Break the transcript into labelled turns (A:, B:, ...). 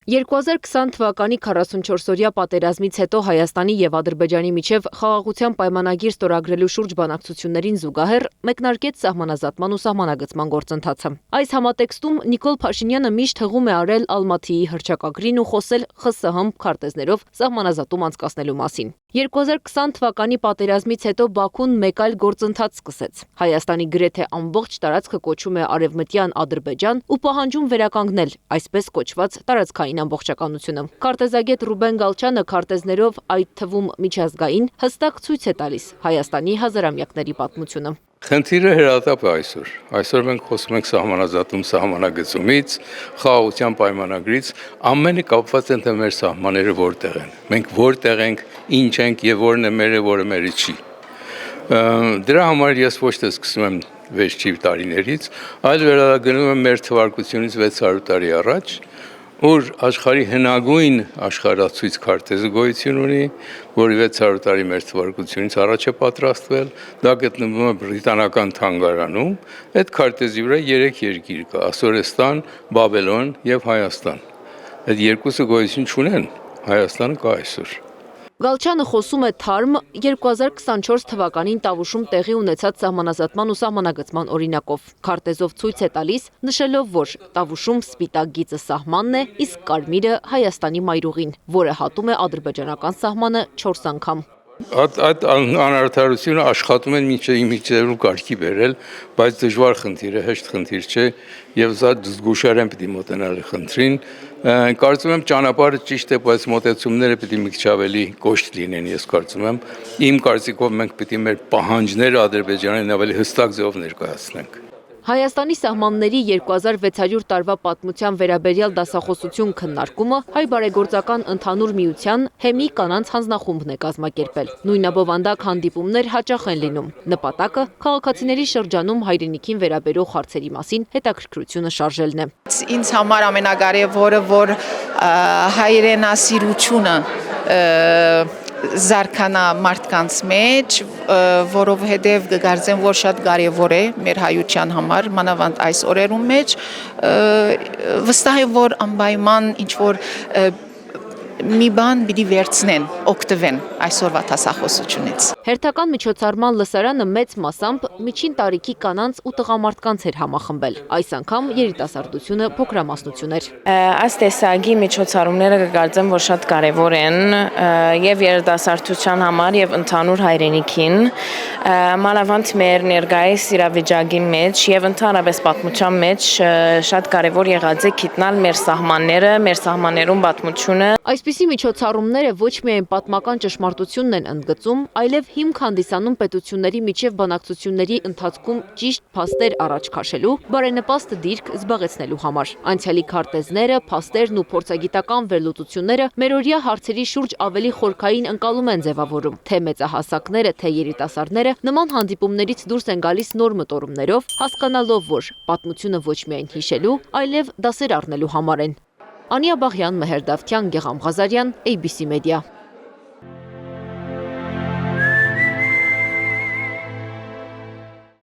A: 2020 թվականի 44-օրյա պատերազմից հետո Հայաստանի եւ Ադրբեջանի միջև խաղաղության պայմանագիր ստորագրելու շուրջ բանակցություններին զուգահեռ մեկնարկեց սահմանազատման ու սահմանագծման գործընթացը։ Այս համատեքստում Նիկոլ Փաշինյանը միշտ հղում է արել Ալմաթիի հռչակագրին ու խոսել ԽՍՀՄ քարտեզներով սահմանազատում անցկացնելու մասին։ 2020 թվականի պատերազմից հետո Բաքուն մեկ այլ գործընթաց սկսեց։ Հայաստանի գրեթե ամբողջ տարածքը կոչում է Արևմտյան Ադրբեջան ու պահանջում վերականգնել այսպես կոչված տարածքային ամբողջականությունը։ Քարտեզագետ Ռուբեն Գալչյանը քարտեզներով, այդ թվում միջազգային, հստակ ցույց է տալիս Հայաստանի հազարամյակների պատմությունը։
B: Խնդիրը հրատապ է այսօր։ Այսօր մենք խոսում ենք սահմանազատում սահմանագծումից, խաղաղության պայմանագրից, ամենը կապված է թե մեր սահմանները որտեղ են։ Մենք որտեղ ենք, ինչ ենք եւ որն է մերը, որը մերը չի։ Դրա համար ես ոչ թե սկսում եմ վերջի տարիներից, այլ վերադառնում եմ մեր թվարկությունից 600 տարի առաջ, որ աշխարհի հնագույն աշխարհացույց քարտեզը գոյություն ունի, որը 600 տարի մեր թվարկությունից առաջ է պատրաստվել, դա գտնվում է բրիտանական թանգարանում, այդ քարտեզի վրա 3 երկիր կա՝ Ասորեստան, Բաբելոն եւ Հայաստան։ Այդ երկուսը գոյություն չունեն, Հայաստանը կա այսօր։
A: Գալչյանը խոսում է թարմ 2024 թվականին Տավուշում տեղի ունեցած սահմանազատման ու սահմանագծման օրինակով։ Քարտեզով ցույց է տալիս, նշելով, որ Տավուշում սպիտակ գիծը սահմանն է, իսկ կարմիրը Հայաստանի մայրուղին, որը հատում է ադրբեջանական սահմանը 4 անգամ։
B: Այդ անարդարությունը աշխատում են միջերու կարգի բերել, բայց դժվար խնդիր է, հեշտ խնդիր չէ եւ սա զգուշարեն պիտի մոտենալ խնդրին։ Կարծում եմ ճանապարհը ճիշտ է, բայց մոտեցումները պիտի մի քիչ ավելի կոշտ լինեն, ես կարծում եմ։ Իմ կարծիքով մենք պիտի մեր պահանջները Ադրբեջանին ավելի հստակ ձևով ներկայացնենք։
A: Հայաստանի սահմանների 2600 տարվա պատմության վերաբերյալ դասախոսություն քննարկումը Հայ բարեգործական ընդհանուր միության ՀԵՄ-ի կանանց հանձնախումբն է կազմակերպել։ Նույնաբովանդակ հանդիպումներ հաճախ են լինում։ Նպատակը քաղաքացիների շրջանում հայրենիքին վերաբերող հարցերի մասին հետաքրքրությունը շարժելն է։
C: Ինձ համար ամենակարևորը, որ հայրենասիրությունը զարգանա մարդկանց մեջ, որովհետև կգարձեմ, որ շատ կարևոր է մեր հայության համար, մանավանդ այս օրերում մեջ, վստահ եմ, որ անպայման ինչ-որ մի բան պիտի վերցնեն, օգտվեն այսօրվա դասախոսությունից։
A: Հերթական միջոցառման լսարանը մեծ մասամբ միջին տարիքի կանանց ու տղամարդկանց էր համախմբել։ Այս անգամ երիտասարդությունը փոքրամասնություն էր։
D: Այս տեսակի միջոցառումները կգործեմ, որ շատ կարևոր են եւ երիտասարդության համար եւ ընդհանուր հայրենիքին, մանավանդ մեր ներկայիս իրավիճակի մեջ եւ ընդհանրապես պատմության մեջ շատ կարևոր եղած է գիտնալ մեր սահմանները, մեր սահմաններում պատմությունը։
A: Այսպիսի միջոցառումները ոչ միայն պատմական ճշմարտությունն են ընդգծում, այլև հիմք հանդիսանում պետությունների միջև բանակցությունների ընթացքում ճիշտ փաստեր առաջ քաշելու, բարենպաստ դիրք զբաղեցնելու համար։ Անցյալի քարտեզները, փաստերն ու փորձագիտական վերլուծությունները մերօրյա հարցերի շուրջ ավելի խորքային ընկալում են ձևավորում, թե մեծահասակները, թե երիտասարդները նման հանդիպումներից դուրս են գալիս նոր մտորումներով, հասկանալով, որ պատմությունը ոչ միայն հիշելու, այլև դասեր առնելու համար են։ Անիա Բաղյան, Մեհեր Դավթյան, Գեղամ Ղազարյան, ABC Media։